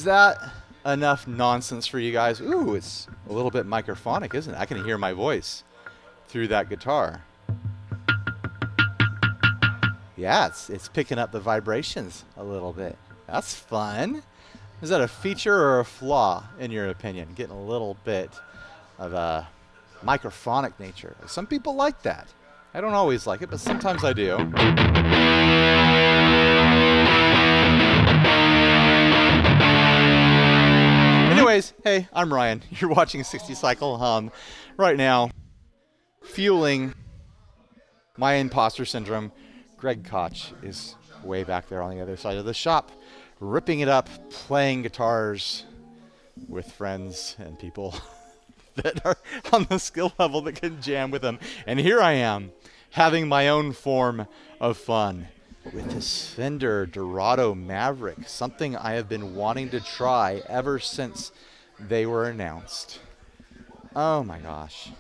that enough nonsense for you guys? Ooh, it's a little bit microphonic, isn't it? I can hear my voice through that guitar. Yeah, it's picking up the vibrations a little bit. That's fun. Is that a feature or a flaw, in your opinion? Getting a little bit of a microphonic nature. Some people like that. I don't always like it, but sometimes I do. Anyways, hey, I'm Ryan. You're watching 60 Cycle Hum. Right now, fueling my imposter syndrome, Greg Koch is way back there on the other side of the shop, ripping it up, playing guitars with friends and people that are on the skill level that can jam with him. And here I am, having my own form of fun with this Fender Dorado Maverick, something I have been wanting to try ever since they were announced. Oh my gosh.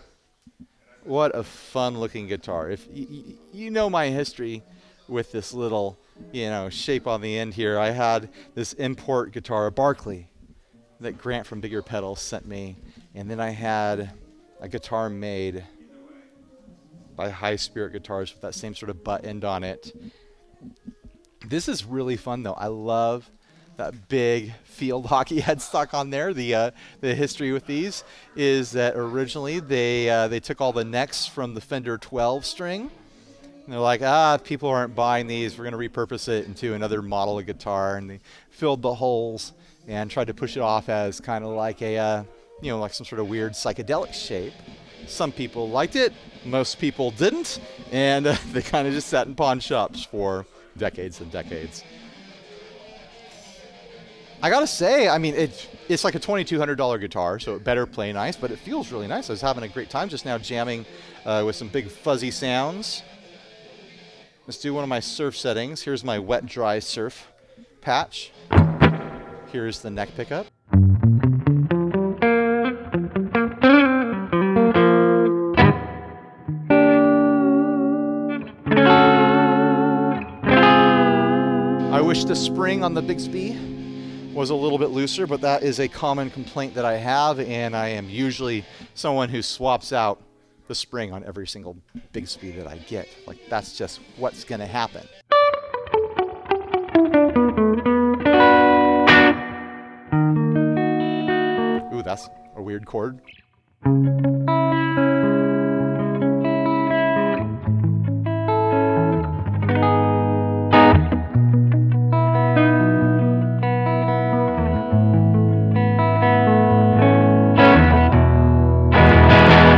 What a fun looking guitar. If you know my history with this little, shape on the end here, I had this import guitar, a Barkley, that Grant from Bigger Pedals sent me. And then I had a guitar made by High Spirit Guitars with that same sort of butt end on it. This is really fun though. I love that big field hockey headstock on there. The history with these is that originally they took all the necks from the Fender 12 string. And they're like, people aren't buying these. We're going to repurpose it into another model of guitar. And they filled the holes and tried to push it off as kind of like a, like some sort of weird psychedelic shape. Some people liked it. Most people didn't. And they kind of just sat in pawn shops for decades and decades. I gotta say, it's like a $2,200 guitar, so it better play nice, but it feels really nice. I was having a great time just now jamming with some big fuzzy sounds. Let's do one of my surf settings. Here's my wet, dry surf patch. Here's the neck pickup. I wish the spring on the Bigsby was a little bit looser, but that is a common complaint that I have, and I am usually someone who swaps out the spring on every single Bigsby that I get. Like, that's just what's gonna happen. Ooh, that's a weird chord.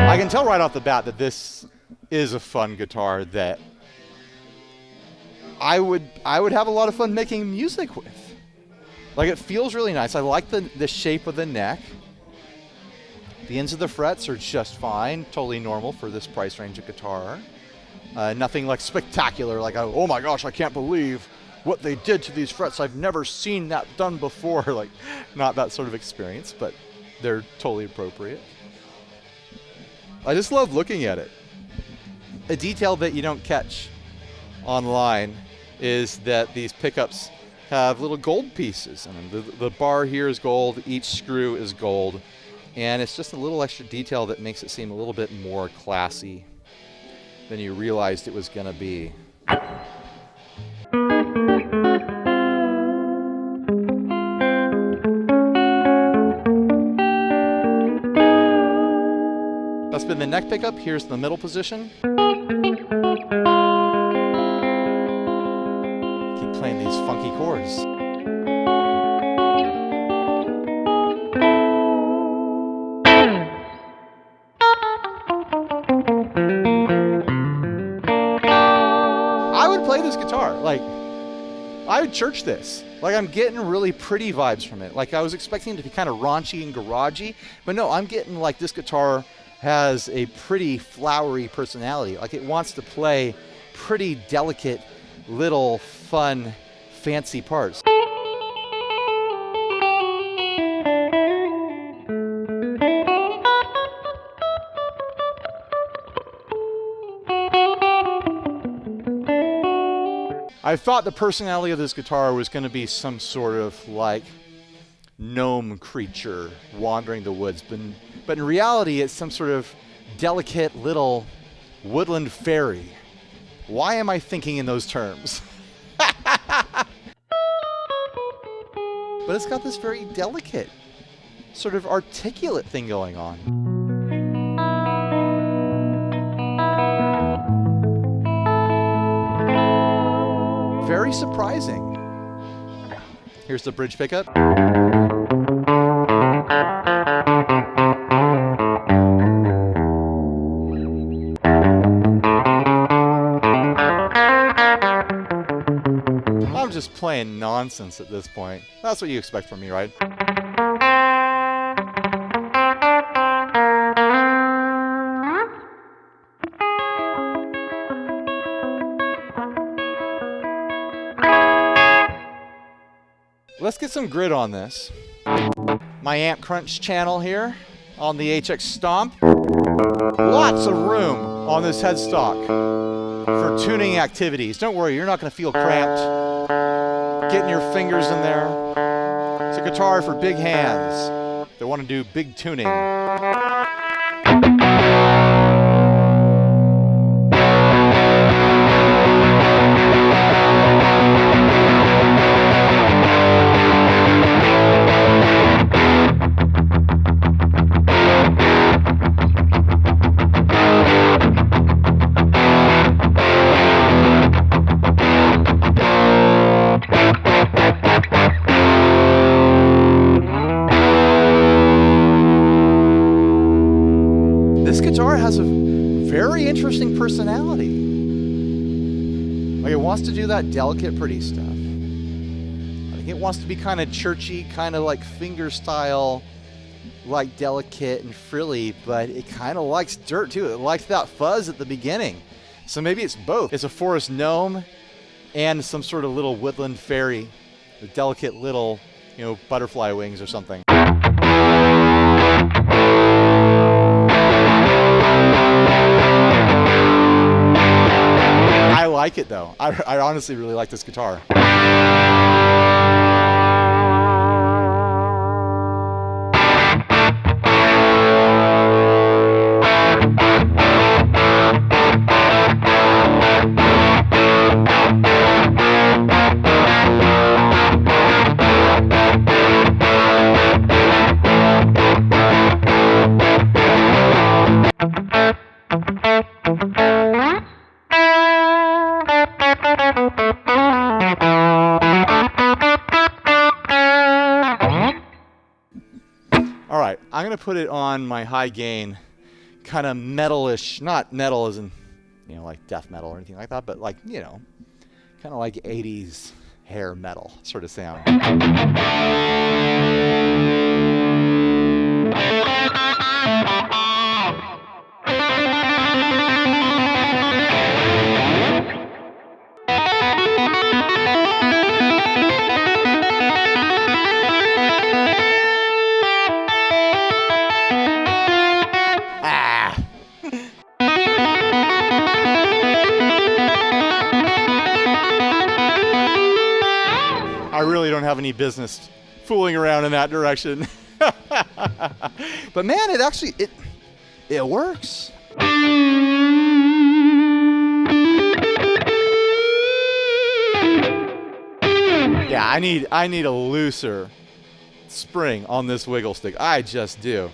I can tell right off the bat that this is a fun guitar that I would have a lot of fun making music with. Like, it feels really nice. I like the shape of the neck. The ends of the frets are just fine, totally normal for this price range of guitar. Nothing like spectacular, like, oh my gosh, I can't believe what they did to these frets. I've never seen that done before. Like, not that sort of experience, but they're totally appropriate. I just love looking at it. A detail that you don't catch online is that these pickups have little gold pieces. The bar here is gold, each screw is gold, and it's just a little extra detail that makes it seem a little bit more classy than you realized it was gonna be. That's been the neck pickup. Here's the middle position. Keep playing these funky chords. I would play this guitar. Like, I would church this. Like, I'm getting really pretty vibes from it. Like, I was expecting it to be kind of raunchy and garagey, but no, I'm getting like this guitar has a pretty flowery personality. Like, it wants to play pretty delicate, little, fun, fancy parts. I thought the personality of this guitar was going to be some sort of like gnome creature wandering the woods, but in reality it's some sort of delicate little woodland fairy. Why am I thinking in those terms? But it's got this very delicate, sort of articulate thing going on. Very surprising. Here's the bridge pickup. I'm just playing nonsense at this point. That's what you expect from me, right? Let's get some grit on this. My Amp Crunch channel here on the HX Stomp. Lots of room on this headstock for tuning activities. Don't worry, you're not going to feel cramped getting your fingers in there. It's a guitar for big hands that want to do big tuning. This guitar has a very interesting personality. Like, it wants to do that delicate, pretty stuff. I think it wants to be kind of churchy, kind of like finger style, like delicate and frilly, but it kind of likes dirt too. It likes that fuzz at the beginning. So maybe it's both. It's a forest gnome and some sort of little woodland fairy with delicate little, butterfly wings or something. I like it though. I honestly really like this guitar. All right, I'm gonna put it on my high gain, kind of metalish, not metal as in, like death metal or anything like that, but like, kind of like 80s hair metal sort of sound. I really don't have any business fooling around in that direction. But man, it actually, it works. Yeah, I need a looser spring on this wiggle stick. I just do.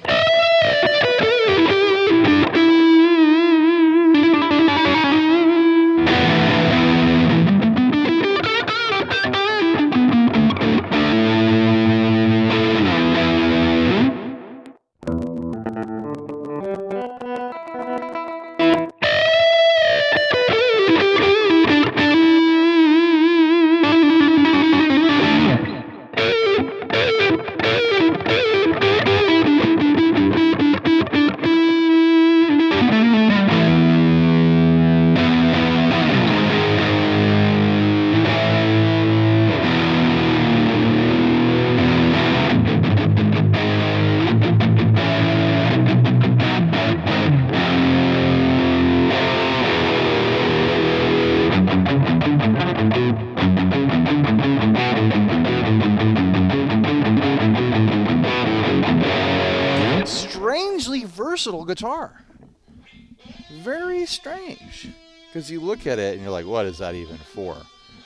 versatile guitar. Very strange. Because you look at it and you're like, what is that even for?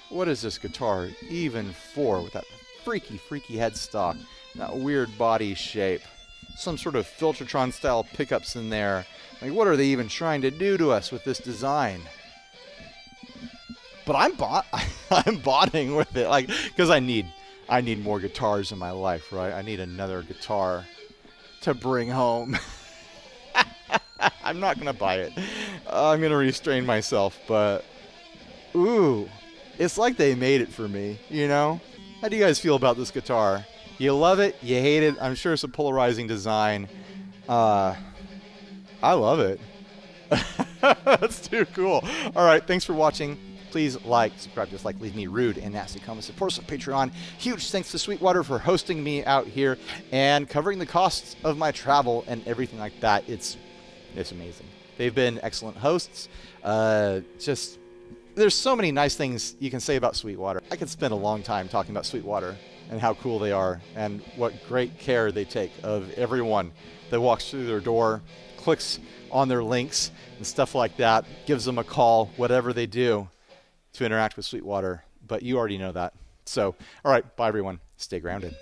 What is this guitar even for with that freaky headstock, that weird body shape, some sort of Filtertron style pickups in there? Like, what are they even trying to do to us with this design? But I'm bonding with it, like, because I need more guitars in my life, right? I need another guitar to bring home. I'm not gonna buy it. I'm gonna restrain myself, but ooh, it's like they made it for me, you know? How do you guys feel about this guitar? You love it? You hate it? I'm sure it's a polarizing design. I love it. That's too cool. All right, thanks for watching. Please like, subscribe, dislike, leave me rude and nasty comments. Support us on Patreon. Huge thanks to Sweetwater for hosting me out here and covering the costs of my travel and everything like that. It's amazing. They've been excellent hosts. There's so many nice things you can say about Sweetwater. I could spend a long time talking about Sweetwater and how cool they are and what great care they take of everyone that walks through their door, clicks on their links and stuff like that, gives them a call, whatever they do to interact with Sweetwater. But you already know that. So, all right, bye everyone. Stay grounded.